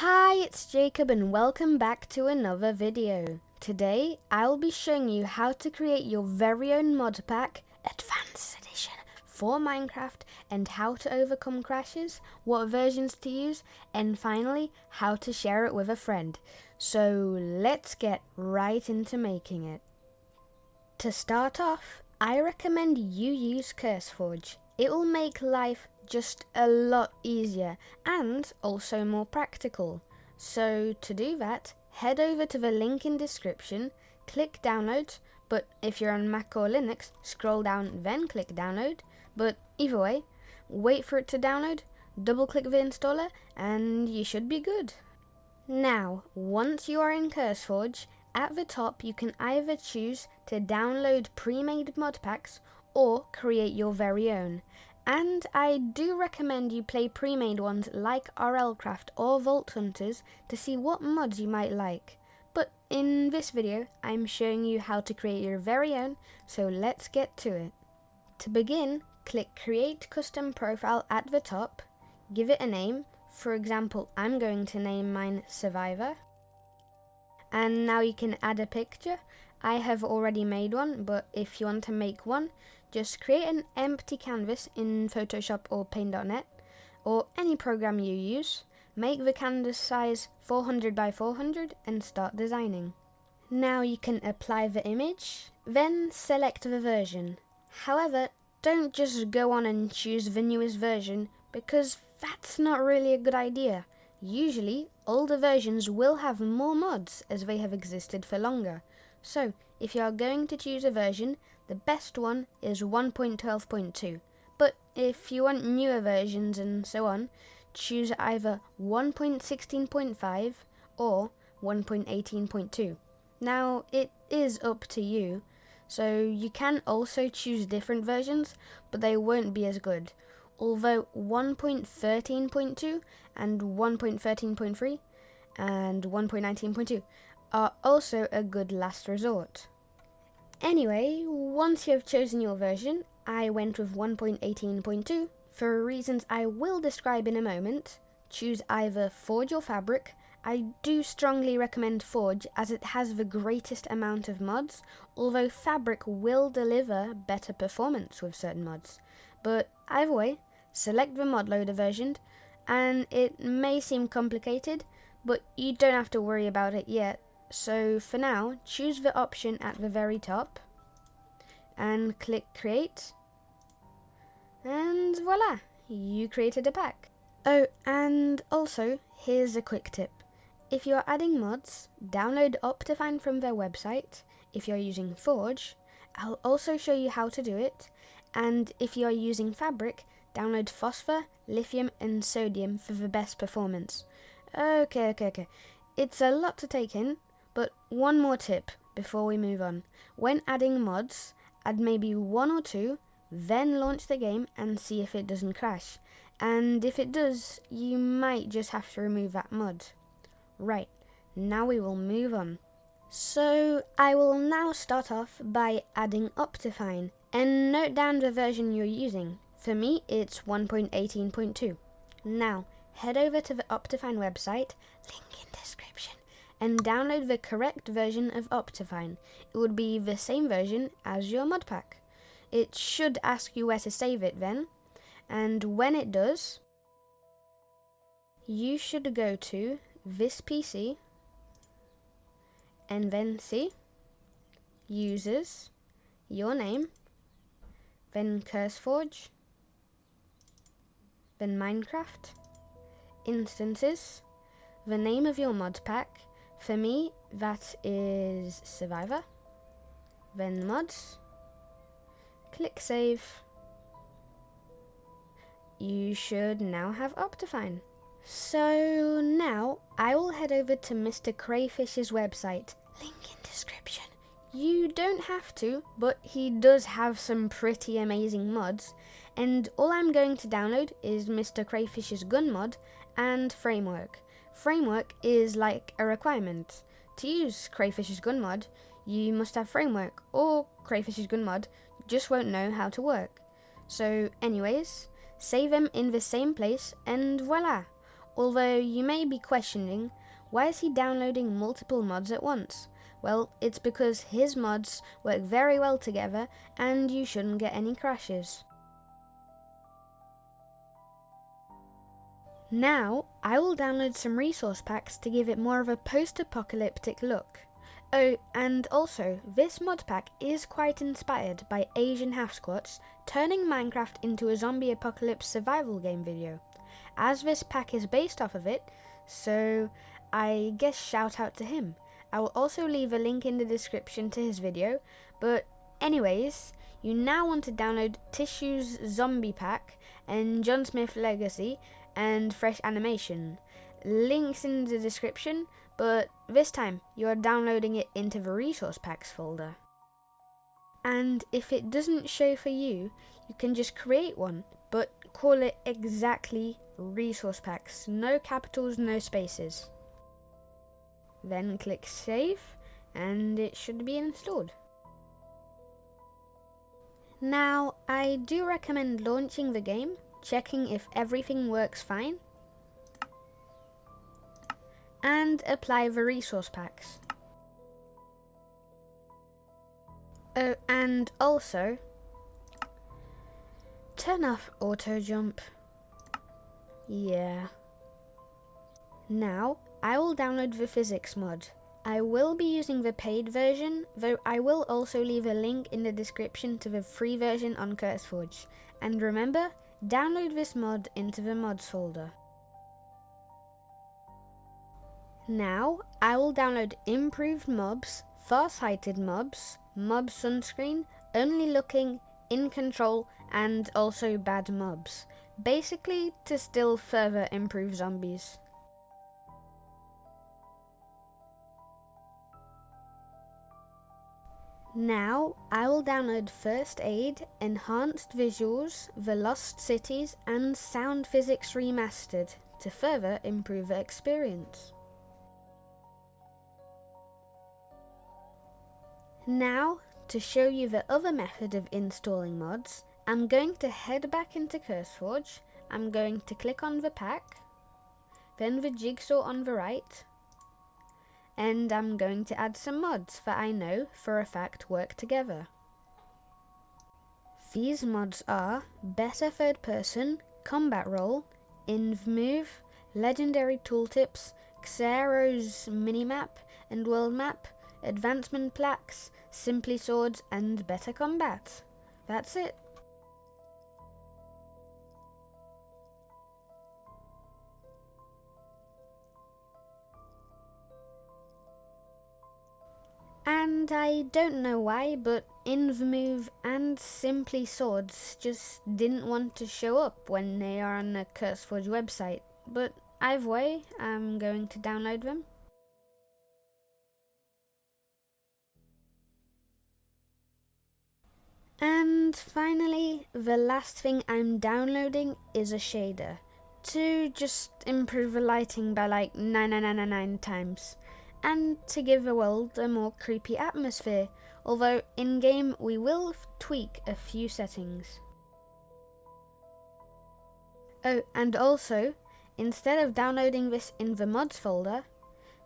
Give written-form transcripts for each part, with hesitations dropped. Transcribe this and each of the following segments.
Hi, it's Jacob and welcome back to another video. Today, I'll be showing you how to create your very own mod pack, Advanced Edition, for Minecraft and how to overcome crashes, what versions to use, and finally, how to share it with a friend. So let's get right into making it. To start off, I recommend you use curseForge. It will make life just a lot easier and also more practical. So to do that, head over to the link in description, click download, but if you're on Mac or Linux, scroll down then click download, but either way, wait for it to download, double click the installer and you should be good. Now, once you are in curseForge, at the top you can either choose to download pre-made mod packs or create your very own. And I do recommend you play pre-made ones like RLcraft or Vault Hunters to see what mods you might like. But in this video, I'm showing you how to create your very own, so let's get to it. To begin, click Create Custom Profile at the top, give it a name. For example, I'm going to name mine Survivor. And now you can add a picture. I have already made one, but if you want to make one, just create an empty canvas in Photoshop or Paint.net or any program you use. Make the canvas size 400 by 400 and start designing. Now you can apply the image, then select the version. However, don't just go on and choose the newest version because that's not really a good idea. Usually, older versions will have more mods as they have existed for longer. So, if you are going to choose a version, the best one is 1.12.2. But if you want newer versions and so on, choose either 1.16.5 or 1.18.2. Now, it is up to you, so you can also choose different versions, but they won't be as good. Although 1.13.2 and 1.13.3 and 1.19.2 are also a good last resort. Anyway, once you have chosen your version, I went with 1.18.2 for reasons I will describe in a moment. Choose either Forge or Fabric. I do strongly recommend Forge as it has the greatest amount of mods, although Fabric will deliver better performance with certain mods. But either way, select the mod loader version, and it may seem complicated, but you don't have to worry about it yet. So for now, choose the option at the very top and click create, and voila, you created a pack. Oh, and also, here's a quick tip. If you're adding mods, download Optifine from their website. If you're using Forge, I'll also show you how to do it. And if you're using Fabric, download phosphor, lithium and sodium for the best performance. Okay. It's a lot to take in, but one more tip before we move on. When adding mods, add maybe one or two, then launch the game and see if it doesn't crash. And if it does, you might just have to remove that mod. Right, now we will move on. So I will now start off by adding Optifine, and note down the version you're using. For me, it's 1.18.2. Now, head over to the Optifine website, link in description, and download the correct version of Optifine. It would be the same version as your mod pack. It should ask you where to save it then, and when it does, you should go to this PC, and then see, users, your name, then curseForge, then Minecraft, instances, the name of your mod pack. For me, that is Survivor, then mods, click save. You should now have Optifine. So now I will head over to MrCrayfish's website, link in description. You don't have to, but he does have some pretty amazing mods, and all I'm going to download is MrCrayfish's gun mod and framework. Framework is like a requirement. To use Crayfish's gun mod, you must have framework, or Crayfish's gun mod just won't know how to work. So anyways, save them in the same place and voila! Although you may be questioning, why is he downloading multiple mods at once? Well, it's because his mods work very well together and you shouldn't get any crashes. Now, I will download some resource packs to give it more of a post-apocalyptic look. Oh, and also, this mod pack is quite inspired by AsianHalfSquat's turning Minecraft into a zombie apocalypse survival game video, as this pack is based off of it, so I guess shout out to him. I will also leave a link in the description to his video, but anyways, you now want to download Tissue's Zombie Pack and John Smith Legacy and Fresh Animation. Links in the description, but this time you are downloading it into the resource packs folder. And if it doesn't show for you, you can just create one, but call it exactly resource packs. No capitals, no spaces. Then click save and it should be installed. Now, I do recommend launching the game, checking if everything works fine, and apply the resource packs. Oh, and also turn off auto jump. Yeah. Now, I will download the physics mod. I will be using the paid version, though I will also leave a link in the description to the free version on curseForge. And remember, download this mod into the mods folder. Now, I will download improved mobs, far-sighted mobs, mob sunscreen, only looking, in control, and also bad mobs. Basically, to still further improve zombies. Now, I will download First Aid, Enhanced Visuals, The Lost Cities, and Sound Physics Remastered to further improve the experience. Now, to show you the other method of installing mods, I'm going to head back into curseForge. I'm going to click on the pack, then the jigsaw on the right, and I'm going to add some mods that I know for a fact work together. These mods are Better Third Person, Combat Roll, InvMove, Legendary Tooltips, Xero's Minimap and World Map, Advancement Plaques, Simply Swords, and Better Combat. That's it. And I don't know why, but InvMove and Simply Swords just didn't want to show up when they are on the curseForge website. But either way, I'm going to download them. And finally, the last thing I'm downloading is a shader to just improve the lighting by like 9999 times and to give the world a more creepy atmosphere, although in-game we will tweak a few settings. Oh, and also, instead of downloading this in the mods folder,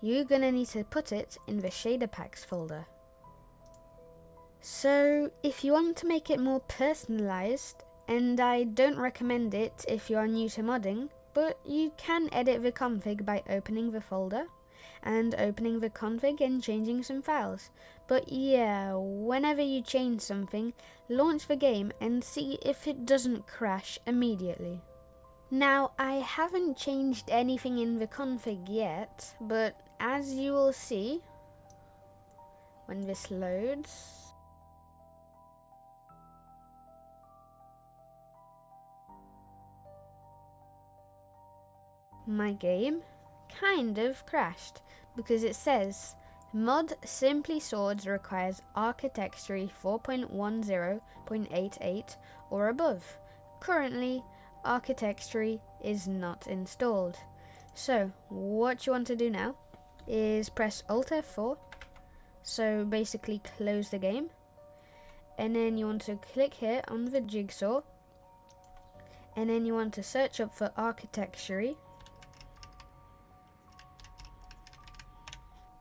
you're gonna need to put it in the shader packs folder. So, if you want to make it more personalized, and I don't recommend it if you are new to modding, but you can edit the config by opening the folder, and opening the config and changing some files. But yeah, whenever you change something, launch the game and see if it doesn't crash immediately. Now, I haven't changed anything in the config yet, but as you will see, when this loads, my game kind of crashed because it says mod Simply Swords requires Architecture 4.10.88 or above. Currently, Architecture is not installed. So what you want to do now is press Alt F4, so basically close the game, and then you want to click here on the jigsaw, and then you want to search up for Architecture,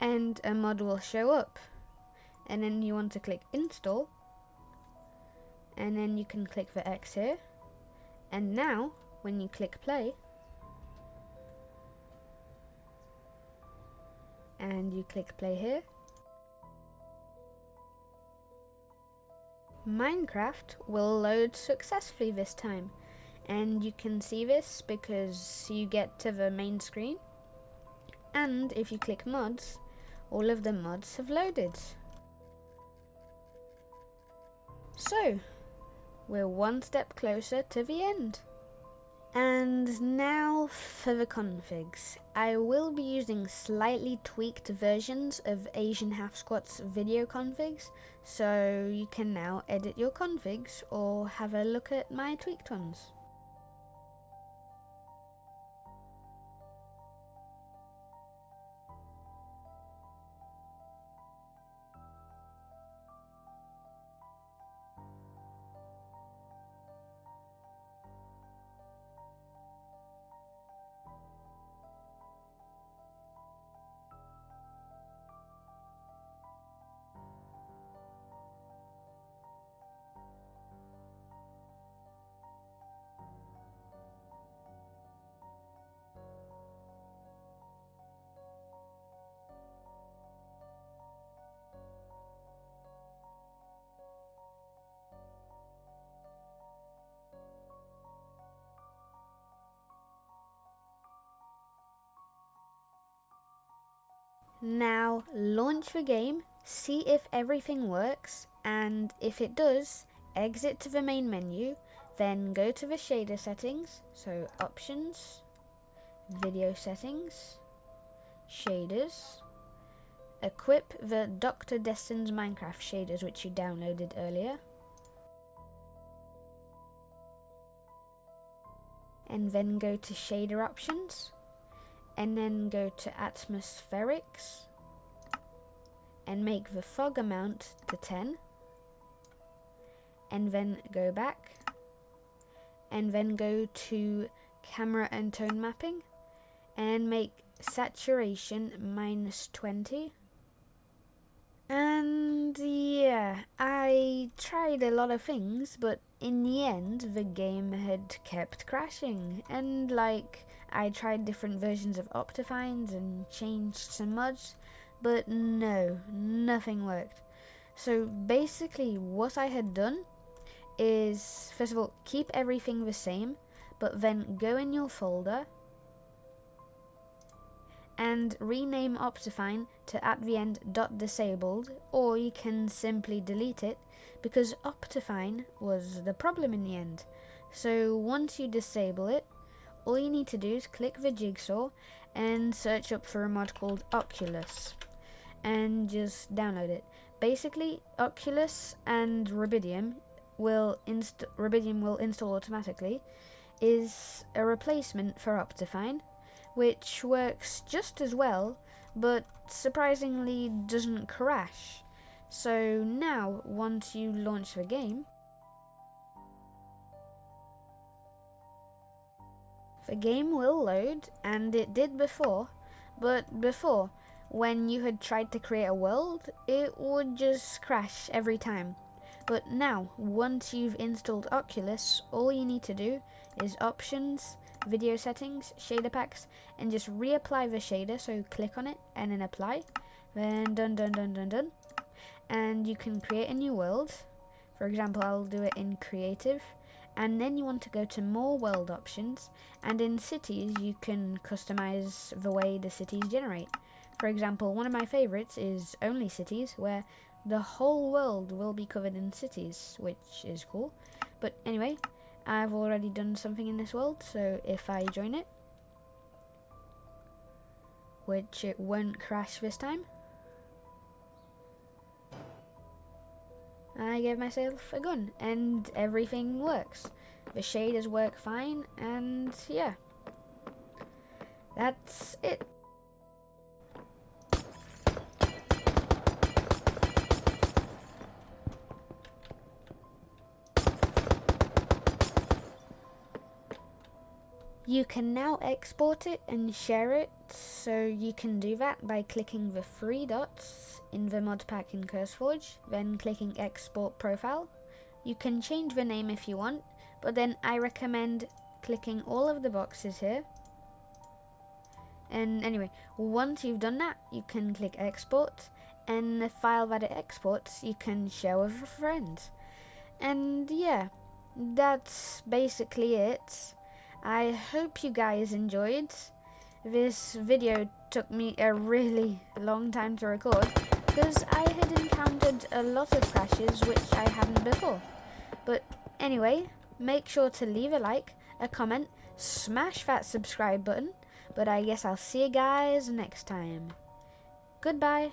and a mod will show up, and then you want to click install, and then you can click the X here, and now when you click play and you click play here, Minecraft will load successfully this time, and you can see this because you get to the main screen, and if you click mods, all of the mods have loaded. So we're one step closer to the end. And now for the configs. I will be using slightly tweaked versions of AsianHalfSquat's video configs, so you can now edit your configs or have a look at my tweaked ones. Now launch the game, see if everything works, and if it does, exit to the main menu, then go to the shader settings, so options, video settings, shaders, equip the Dr. Destin's Minecraft shaders which you downloaded earlier, and then go to shader options, and then go to atmospherics and make the fog amount to 10, and then go back and then go to camera and tone mapping and make saturation -20. And yeah, I tried a lot of things, but in the end the game had kept crashing, and like I tried different versions of Optifines and changed some mods, but no, nothing worked. So basically what I had done is, first of all, keep everything the same, but then go in your folder and rename Optifine to at the end .disabled, or you can simply delete it because Optifine was the problem in the end. So once you disable it, all you need to do is click the jigsaw and search up for a mod called Oculus and just download it. Basically, Oculus and Rubidium will install automatically, is a replacement for Optifine, which works just as well, but surprisingly doesn't crash. So now, once you launch the game, the game will load, and it did before, but before, when you had tried to create a world, it would just crash every time. But now, once you've installed Oculus, all you need to do is options, video settings, shader packs, and just reapply the shader, so click on it and then apply, then done, and you can create a new world. For example, I'll do it in creative, and then you want to go to more world options, and in cities you can customize the way the cities generate. For example, one of my favorites is only cities, where the whole world will be covered in cities, which is cool. But anyway, I've already done something in this world, so if I join it, which it won't crash this time, I gave myself a gun and everything works. The shaders work fine, and yeah, that's it. You can now export it and share it So you can do that by clicking the 3 dots in the Modpack in curseForge, then clicking Export Profile. You can change the name if you want, but then I recommend clicking all of the boxes here. And anyway, once you've done that, you can click Export, and the file that it exports you can share with your friends. And yeah, that's basically it. I hope you guys enjoyed. This video took me a really long time to record because I had encountered a lot of crashes which I hadn't before. But anyway, make sure to leave a like, a comment, smash that subscribe button, but I guess I'll see you guys next time. Goodbye.